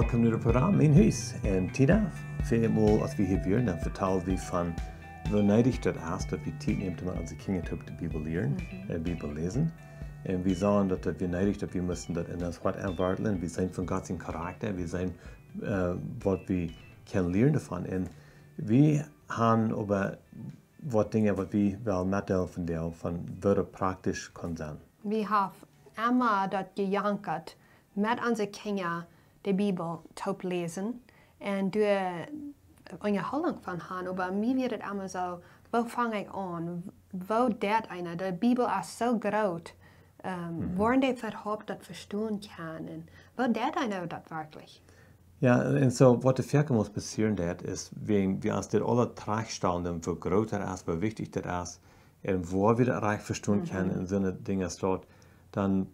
Welkom naar het programma Mijn Huis. En Tina, vijfmaal als we hier weer, dan vertellen we van hoe neidig dat is dat we tijd nemen om onze kinderen op de Bibel leren, de Bibel lezen. En we sagen dat we neidig dat we müssen dat in ons hart aanwardelen. We zijn van Gods karakter, we zijn wat we kunnen leren daarvan. En we gaan over wat dingen wat we wel metdelen van deel, van wat er praktisch kan zijn. We hebben immer dat gejankerd met onze kinderen de Bibel te lezen en door een houding van hen. Maar mij werd het immer zo, wo vang ik aan? Wo deed einer? De Bibel is zo groot. Waarom die überhaupt dat verstaan kan? En wo deed einer dat werkelijk? Ja, en zo wat de verkeer moet passeren dat is, wie als dit alle traagstanden, hoe groter is, hoe wichtig dat is, en waar we dat recht verstaan kunnen in zo'n dingen staat, dan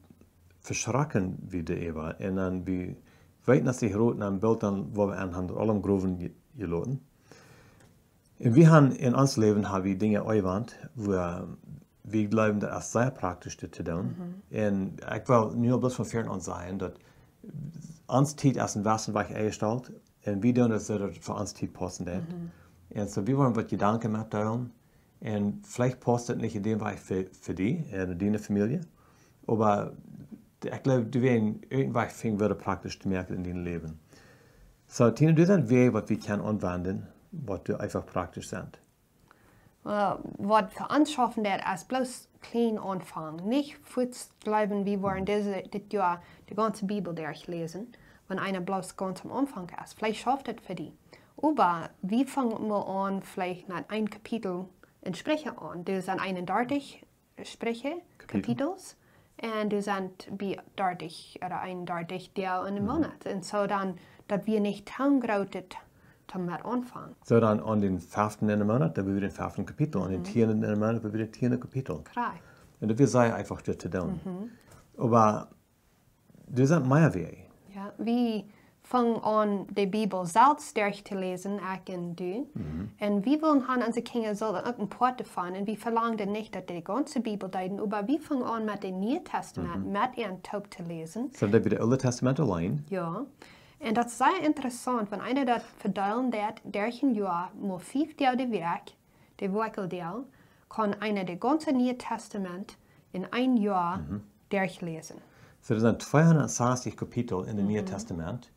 verschrakken we de even. En dan we weten dat ze groot een beeld dan waar we aan hebben, allem groven gelaten. En we hebben in ons leven hebben we dingen uitgewand, waar we geloven dat is zeer praktisch te doen. En ik wil nu al bloos van ver aan zeggen dat ons tijd is een westenweg ingesteld en we doen dat het voor ons tijd passen heeft. En zo we willen wat gedanken met delen. En vielleicht past het niet in dem Weg für die en deine Familie. Aber ich glaube, du wirst irgendwann finden, würde praktisch zu merken in deinem Leben. So, Tina, du sind Wege, was wir können anwenden, was du einfach praktisch sind. Well, wat für uns schaffen dat als bloß klein Anfang. Nicht kurz bleiben, wir wollen dit Jahr die ganze Bibel durchlesen, wenn einer bloß ganz am Anfang ist. Vielleicht schafft das für die. Aber wir fangen mal an, vielleicht nach ein Kapitel in Sprüche an. Das sind 31 Sprüche, Kapitels. Und das sind wie 30 oder 31 Deel in einem Monat. Und so dann, dass wir nicht tangrautet damit anfangen. So dann an den 5. in einem Monat, dann wir den 5. Kapitel. An den 10. in einem Monat, wir den 10. Kapitel. Klar. Und wir sagen einfach das zu tun. Aber das sind mehr Wege. Ja, wir fangen an, die Bibel selbst durchzulesen, ich und du. Und wir wollen haben unsere Kinder sollen auch ein Poat davon. Und wir verlangen nicht, dass die ganze Bibel deuten, aber wir fangen an mit dem Neuen Testament, mit ihrem Taub zu lesen. So dann wieder Alte Testament allein. Ja. Und das ist sehr interessant, wenn einer das verteilen wird, durch ein Jahr, nur 5 Deel de Werk, der Wurkeldeel, kann einer das ganze Neue Testament in ein Jahr durchlesen. So das sind 260 Kapitel in dem Neuen Testament.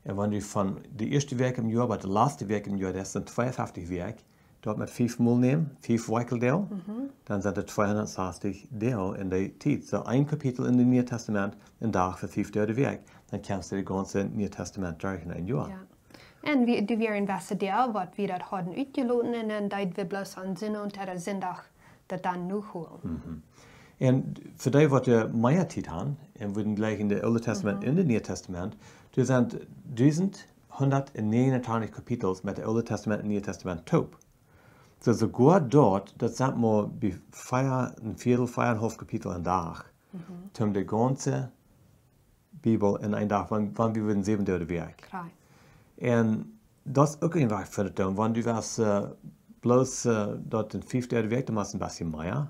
Und wenn du von der ersten Werk im Jahr, bei der letzten Werk im Jahr, das sind 52 Werk, dort mit 5 Mal nehmen, 5 Wurkeldeel, dann sind das 260 Deel in der Zeit. So ein Kapitel in dem Neuen Testament, ein Tag für 5 Deel de Werk. Dann kannst du das ganze Neue Testament durch in ein Jahr. Ja. Und wir wären beste Deel, was wir das haben uitgeloten, und dann deit wir bloß an Sinn und der Sonntag das dann noch holen. Und für die, was wir mehr Zeit haben, und wir gleich in der Alten Testament und in dem Neuen Testament, das sind 1129 Kapitel mit dem Alten Testament und dem Neuen Testament taub. So sogar dort, das sind wir bei ein Viertel, 4,5 Kapitel am Tag, um die ganze Bibel in einen Tag, wann wir würden 7 Deel Werk. Klar. Und das ist auch einfach für das tun. Wenn du was bloß dort in 5 Deel Werk, dann machst du ein bisschen mehr.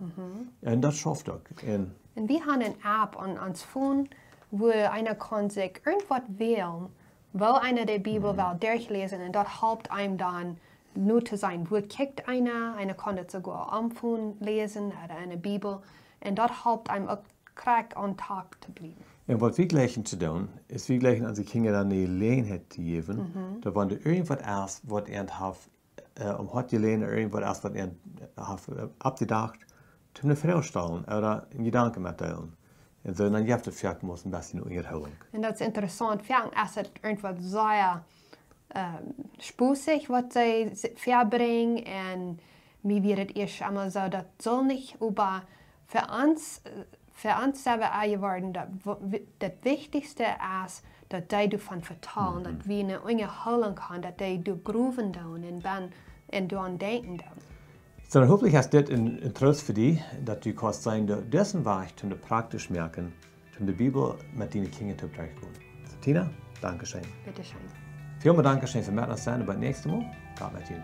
Und das schafft auch. Und wir haben eine App an uns Phone, wo einer kann sich irgendwas wählen, wo einer die Bibel will durchlesen, und das hilft einem dann, nur zu sein. Wo kickt einer kann das sogar am Phone lesen, oder eine Bibel, und das hilft einem auch korrekt an Tag zu bleiben. Und was wir gleich zu tun, ist, wir gleich unsere Kinder dann die Gelegenheit zu geben, da wenn du irgendwas erst, was hat gelehnt, irgendwas erst, was abgedacht, zu einer Frau stellen oder einen Gedanken mitteilen. Und so, dann gibt es vielleicht ein bisschen Unterhaltung. Und das ist interessant, vielleicht ist es irgendwas sehr spußig, was sie verbringen, und mir wird es erst einmal so, das soll nicht, aber für uns sind wir auch geworden, das Wichtigste ist, dass die davon vertellen, dass wir eine Unterhaltung haben, dass die durchgrooven tun und daran denken. So, dann hoffentlich hast du das ein Trost für dich, dass du kannst sein, dessen Weg zum praktisch merken, zum die Bibel mit deinen Kindern zu durchgehen. So, Tina, danke schön. Bitte schön. Vielen Dank schön für Mitmachen, aber nächstes Mal, Gott mit dir.